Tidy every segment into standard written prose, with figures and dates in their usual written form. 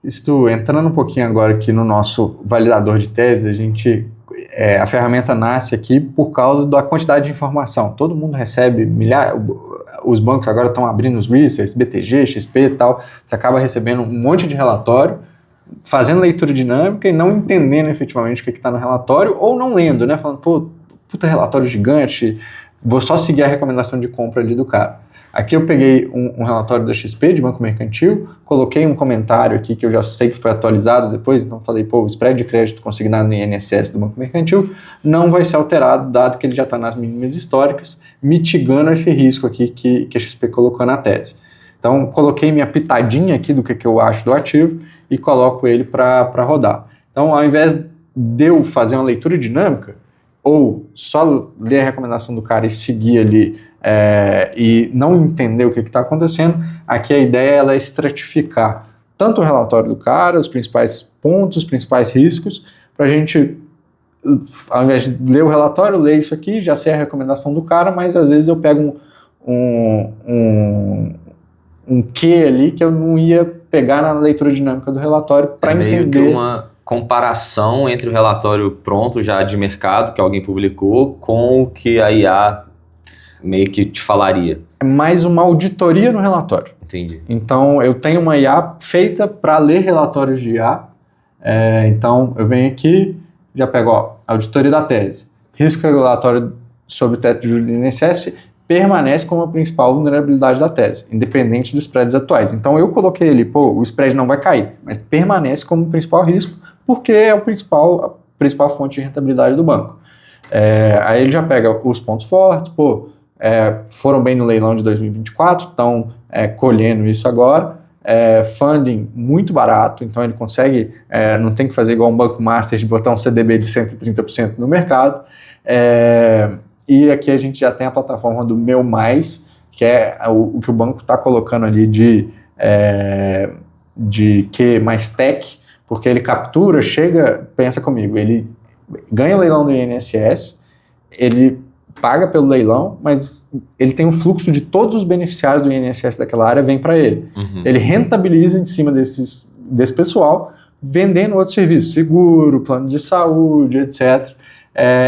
Estou entrando um pouquinho agora aqui no nosso validador de tese. A ferramenta nasce aqui por causa da quantidade de informação. Todo mundo recebe os bancos agora estão abrindo os research, BTG, XP e tal. Você acaba recebendo um monte de relatório, fazendo leitura dinâmica e não entendendo efetivamente o que está no relatório, ou não lendo, né? Falando, pô, puta relatório gigante, vou só seguir a recomendação de compra ali do cara. Aqui eu peguei um relatório da XP, de Banco Mercantil, coloquei um comentário aqui que eu já sei que foi atualizado depois, então falei, pô, o spread de crédito consignado no INSS do Banco Mercantil não vai ser alterado, dado que ele já está nas mínimas históricas, mitigando esse risco aqui que a XP colocou na tese. Então, coloquei minha pitadinha aqui do que eu acho do ativo e coloco ele para rodar. Então, ao invés de eu fazer uma leitura dinâmica, ou só ler a recomendação do cara e seguir ali e não entender o que está acontecendo, aqui a ideia é estratificar tanto o relatório do cara, os principais pontos, os principais riscos, para a gente, ao invés de ler o relatório, ler isso aqui, já sei a recomendação do cara, mas às vezes eu pego um quê ali que eu não ia pegar na leitura dinâmica do relatório para entender. Meio que uma comparação entre o relatório pronto já de mercado que alguém publicou com o que a IA meio que te falaria. É mais uma auditoria no relatório. Entendi. Então, eu tenho uma IA feita para ler relatórios de IA. Então, eu venho aqui, já pego auditoria da tese. Risco regulatório sobre o teto de juros do INSS permanece como a principal vulnerabilidade da tese, independente dos spreads atuais. Então, eu coloquei ali, o spread não vai cair, mas permanece como o principal risco, porque é a principal fonte de rentabilidade do banco. Aí ele já pega os pontos fortes, foram bem no leilão de 2024, estão colhendo isso agora, funding muito barato, então ele consegue, não tem que fazer igual um Banco Master de botar um CDB de 130% no mercado, e aqui a gente já tem a plataforma do Meu Mais, que é o que o banco está colocando ali de Q mais tech, porque ele captura, pensa comigo, ele ganha o leilão do INSS, ele paga pelo leilão, mas ele tem um fluxo de todos os beneficiários do INSS daquela área, vem para ele. Uhum. Ele rentabiliza em cima desse pessoal, vendendo outros serviços, seguro, plano de saúde, etc.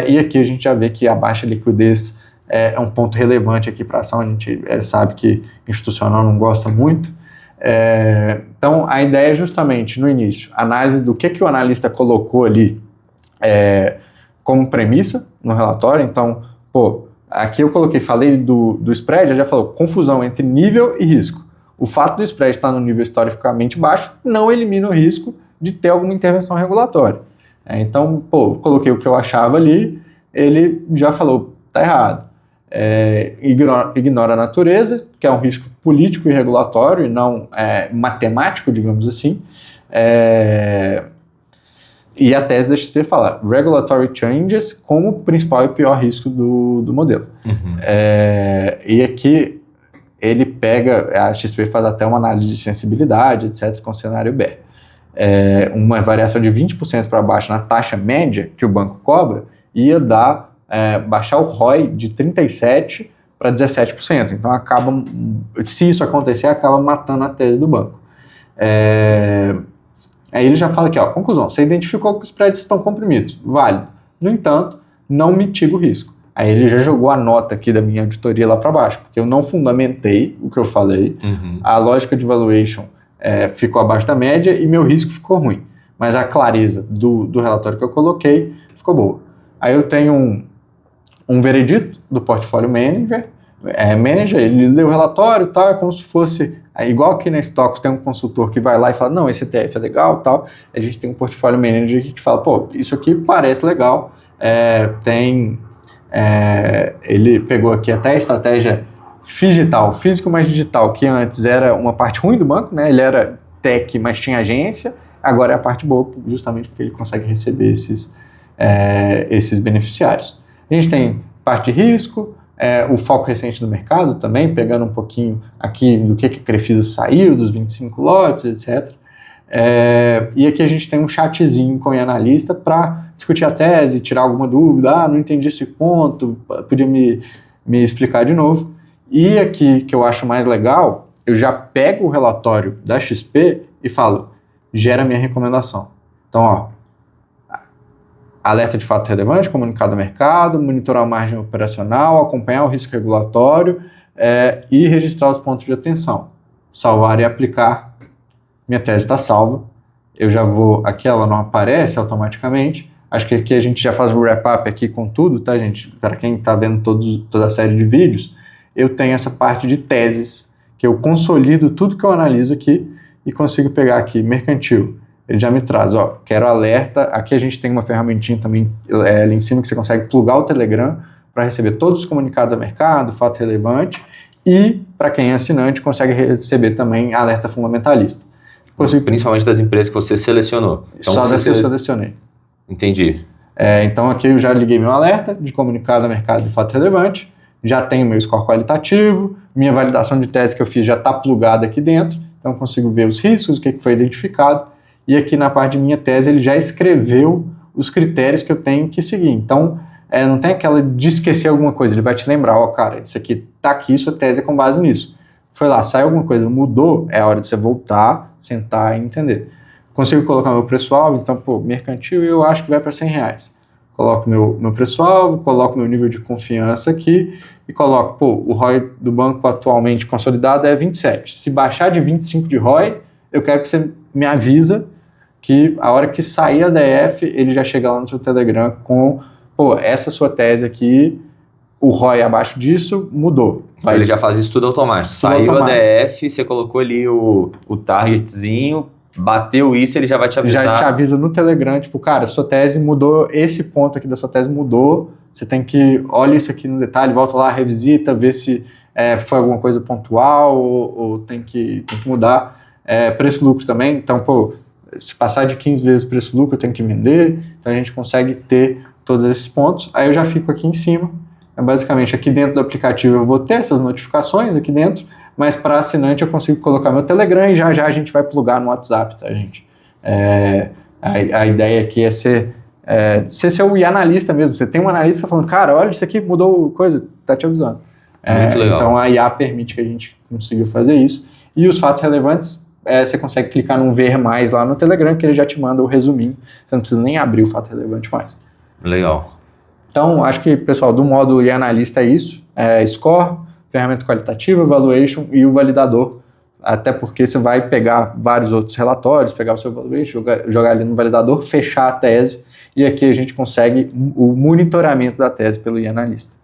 E aqui a gente já vê que a baixa liquidez é um ponto relevante aqui para a ação, a gente sabe que institucional não gosta muito. Então, a ideia é justamente, no início, análise do que o analista colocou ali como premissa no relatório. Então, aqui eu falei do spread, já falou, confusão entre nível e risco. O fato do spread estar no nível historicamente baixo não elimina o risco de ter alguma intervenção regulatória. Então, coloquei o que eu achava ali, ele já falou, tá errado. Ignora a natureza, que é um risco político e regulatório, e não matemático, digamos assim. E a tese da XP fala regulatory changes como principal e pior risco do modelo. Uhum. E aqui ele pega, a XP faz até uma análise de sensibilidade, etc., com o cenário B. Uma variação de 20% para baixo na taxa média que o banco cobra ia baixar o ROI de 37% para 17%. Então, se isso acontecer, acaba matando a tese do banco. Aí ele já fala aqui, conclusão, você identificou que os spreads estão comprimidos, válido. No entanto, não mitiga o risco. Aí ele já jogou a nota aqui da minha auditoria lá para baixo, porque eu não fundamentei o que eu falei, a lógica de valuation ficou abaixo da média e meu risco ficou ruim. Mas a clareza do relatório que eu coloquei ficou boa. Aí eu tenho um veredito do portfólio manager, ele lê o relatório, tal, é como se fosse, igual aqui na Stocks tem um consultor que vai lá e fala, não, esse ETF é legal, tal, a gente tem um portfólio manager que te fala, isso aqui parece legal, ele pegou aqui até a estratégia digital, físico mais digital, que antes era uma parte ruim do banco, né? Ele era tech, mas tinha agência, agora é a parte boa, justamente porque ele consegue receber esses beneficiários. A gente tem parte de risco, o foco recente do mercado também, pegando um pouquinho aqui do que a Crefisa saiu, dos 25 lotes, etc. E aqui a gente tem um chatzinho com o analista para discutir a tese, tirar alguma dúvida, não entendi esse ponto, podia me explicar de novo. E aqui, que eu acho mais legal, eu já pego o relatório da XP e falo, gera a minha recomendação. Então, ó, alerta de fato relevante, comunicado ao mercado, monitorar a margem operacional, acompanhar o risco regulatório e registrar os pontos de atenção. Salvar e aplicar. Minha tese está salva. Eu já vou... Aqui ela não aparece automaticamente. Acho que aqui a gente já faz o wrap-up aqui com tudo, tá, gente? Para quem está vendo toda a série de vídeos, eu tenho essa parte de teses, que eu consolido tudo que eu analiso aqui e consigo pegar aqui, mercantil. Ele já me traz, ó, quero alerta. Aqui a gente tem uma ferramentinha também ali em cima que você consegue plugar o Telegram para receber todos os comunicados ao mercado, fato relevante, e para quem é assinante consegue receber também alerta fundamentalista. Principalmente das empresas que você selecionou. Então, só das que eu selecionei. Entendi. Então aqui eu já liguei meu alerta de comunicado ao mercado de fato relevante, já tenho meu score qualitativo, minha validação de tese que eu fiz já está plugada aqui dentro, então eu consigo ver os riscos, o que foi identificado, e aqui na parte de minha tese ele já escreveu os critérios que eu tenho que seguir. Então não tem aquela de esquecer alguma coisa, ele vai te lembrar, ó, cara, isso aqui tá aqui, sua tese é com base nisso. Foi lá, saiu alguma coisa, mudou, é a hora de você voltar, sentar e entender. Consigo colocar meu preço-alvo, então, mercantil eu acho que vai para R$100. Coloco meu preço-alvo, coloco meu nível de confiança aqui e coloco, o ROI do banco atualmente consolidado é 27. Se baixar de 25 de ROI, eu quero que você me avisa que a hora que sair a DF, ele já chega lá no seu Telegram com, essa sua tese aqui, o ROI abaixo disso, mudou. Então ele já faz isso tudo automático. Saiu a DF, você colocou ali o targetzinho, bateu isso, ele já vai te avisar. Já te avisa no Telegram, tipo, cara, sua tese mudou, esse ponto aqui da sua tese mudou, você tem que, olha isso aqui no detalhe, volta lá, revisita, vê se foi alguma coisa pontual ou tem que mudar. Preço-lucro também, então, se passar de 15 vezes preço-lucro, eu tenho que vender, então a gente consegue ter todos esses pontos. Aí eu já fico aqui em cima, basicamente aqui dentro do aplicativo eu vou ter essas notificações aqui dentro, mas para assinante eu consigo colocar meu Telegram e já a gente vai plugar no WhatsApp, tá, gente? A ideia aqui é ser seu analista mesmo. Você tem um analista falando, cara, olha, isso aqui mudou coisa, tá te avisando. Muito legal. Então a IA permite que a gente consiga fazer isso. E os fatos relevantes, você consegue clicar num ver mais lá no Telegram, que ele já te manda o resuminho. Você não precisa nem abrir o fato relevante mais. Legal. Então, acho que, pessoal, do modo IA analista é isso. Score, ferramenta qualitativa, valuation e o validador. Até porque você vai pegar vários outros relatórios, pegar o seu valuation, jogar ali no validador, fechar a tese, e aqui a gente consegue o monitoramento da tese pelo IA analista.